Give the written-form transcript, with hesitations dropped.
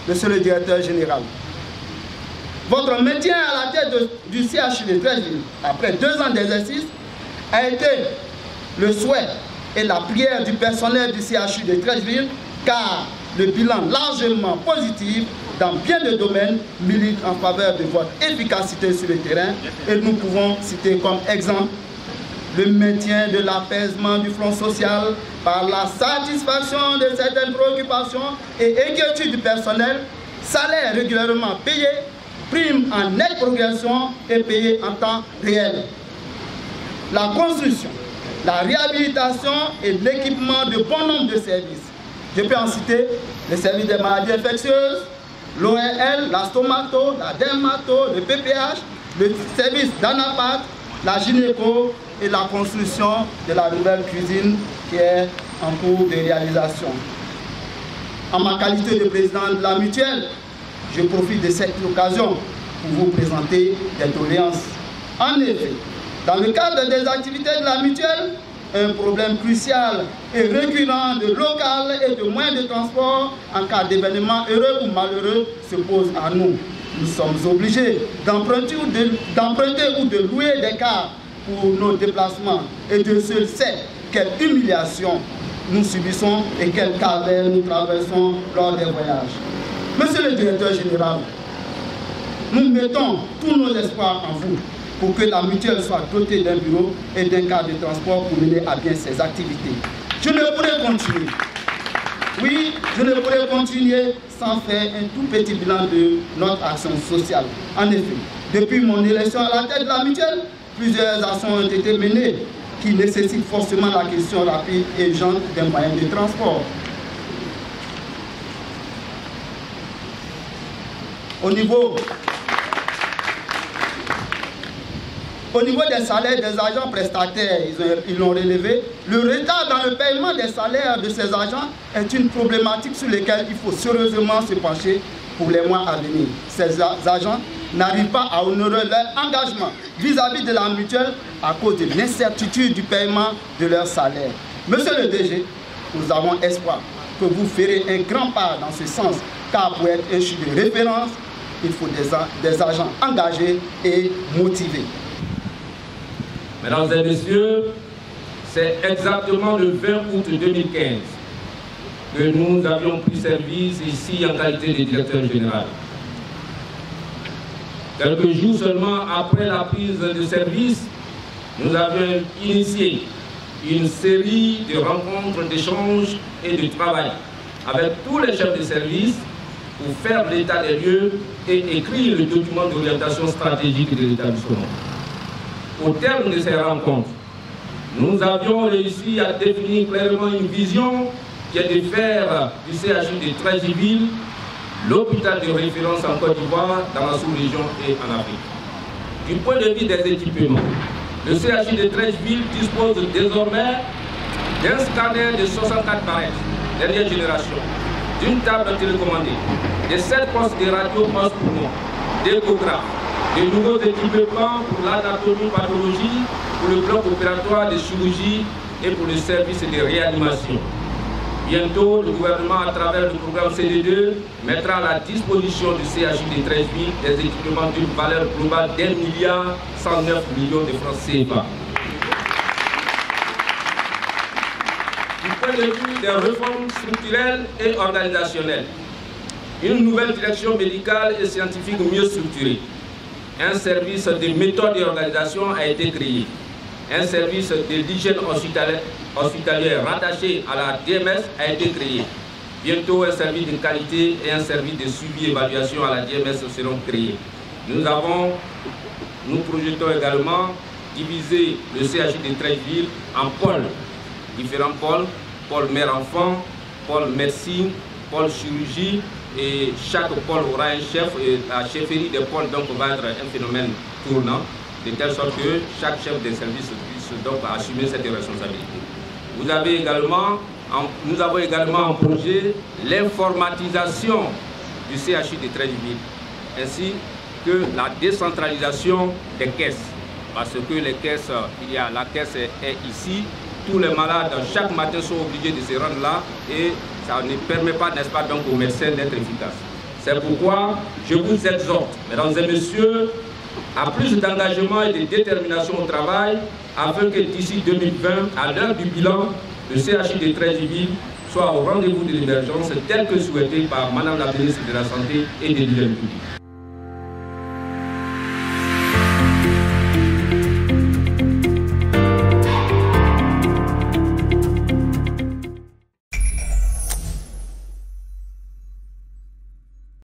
Monsieur le directeur général. Votre maintien à la tête du CHU de Treichville, après 2 ans d'exercice, a été le souhait et la prière du personnel du CHU de Treichville, car le bilan largement positif dans bien de domaines milite en faveur de votre efficacité sur le terrain. Et nous pouvons citer comme exemple le maintien de l'apaisement du front social par la satisfaction de certaines préoccupations et inquiétudes du personnel, salaires régulièrement payés, primes en nette progression et payées en temps réel. La construction, la réhabilitation et l'équipement de bon nombre de services. Je peux en citer les services des maladies infectieuses, l'ORL, la stomato, la dermato, le PPH, le service d'anapath, la gynéco et la construction de la nouvelle cuisine qui est en cours de réalisation. En ma qualité de président de la mutuelle, je profite de cette occasion pour vous présenter des doléances. En effet, dans le cadre des activités de la mutuelle, un problème crucial et récurrent de local et de moyens de transport en cas d'événements heureux ou malheureux se pose à nous. Nous sommes obligés d'emprunter ou de louer des cars pour nos déplacements et Dieu seul sait quelle humiliation nous subissons et quelle caverne nous traversons lors des voyages. Monsieur le directeur général, nous mettons tous nos espoirs en vous pour que la mutuelle soit dotée d'un bureau et d'un cadre de transport pour mener à bien ses activités. Je ne pourrais continuer. Oui, je ne pourrais continuer sans faire un tout petit bilan de notre action sociale. En effet, depuis mon élection à la tête de la mutuelle, plusieurs actions ont été menées qui nécessitent forcément l'acquisition rapide et urgente d'un moyen de transport. Au niveau des salaires des agents prestataires, ils l'ont relevé, le retard dans le paiement des salaires de ces agents est une problématique sur laquelle il faut sérieusement se pencher pour les mois à venir. Ces agents n'arrivent pas à honorer leur engagement vis-à-vis de la mutuelle à cause de l'incertitude du paiement de leur salaire. Monsieur le DG, nous avons espoir que vous ferez un grand pas dans ce sens, car pour être un CHU de référence, il faut des agents engagés et motivés. Mesdames et messieurs, c'est exactement le 20 août 2015 que nous avions pris service ici en qualité de directeur général. Quelques jours seulement après la prise de service, nous avions initié une série de rencontres, d'échanges et de travail avec tous les chefs de service pour faire l'état des lieux et écrire le document d'orientation stratégique de l'établissement. Au terme de ces rencontres, nous avions réussi à définir clairement une vision qui est de faire du CHU de Treichville l'hôpital de référence en Côte d'Ivoire, dans la sous-région et en Afrique. Du point de vue des équipements, le CHU de Treichville dispose désormais d'un scanner de 64 barrettes, dernière génération, d'une table télécommandée, de 7 postes de radio post-poumon, d'échographes, de nouveaux équipements pour l'anatomie pathologie, pour le bloc opératoire de chirurgie et pour le service de réanimation. Bientôt, le gouvernement, à travers le programme CD2, mettra à la disposition du CHU de Treichville des équipements d'une valeur globale d'1,109 milliard de francs CFA. Du point de vue des réformes structurelles et organisationnelles, une nouvelle direction médicale et scientifique mieux structurée. Un service de méthode et organisation a été créé. Un service de l'hygiène hospitalière rattaché à la DMS a été créé. Bientôt, un service de qualité et un service de suivi et évaluation à la DMS seront créés. Nous projetons également diviser le CHU de Treichville en pôles, différents pôles, pôle mère-enfant, pôle médecine, pôle chirurgie, et chaque pôle aura un chef et la chefferie des pôles donc va être un phénomène tournant, de telle sorte que chaque chef de service puisse donc assumer cette responsabilité. Nous avons également en projet l'informatisation du CHU de Treichville, ainsi que la décentralisation des caisses. Parce que les caisses, la caisse est ici, tous les malades chaque matin sont obligés de se rendre là et ça ne permet pas, n'est-ce pas, donc aux médecins d'être efficaces. C'est pourquoi je vous exhorte, mesdames et messieurs, à plus d'engagement et de détermination au travail, afin que d'ici 2020, à l'heure du bilan, le CHU de Treichville soit au rendez-vous de l'émergence tel que souhaité par Madame la ministre de la Santé et de l'Hygiène publique.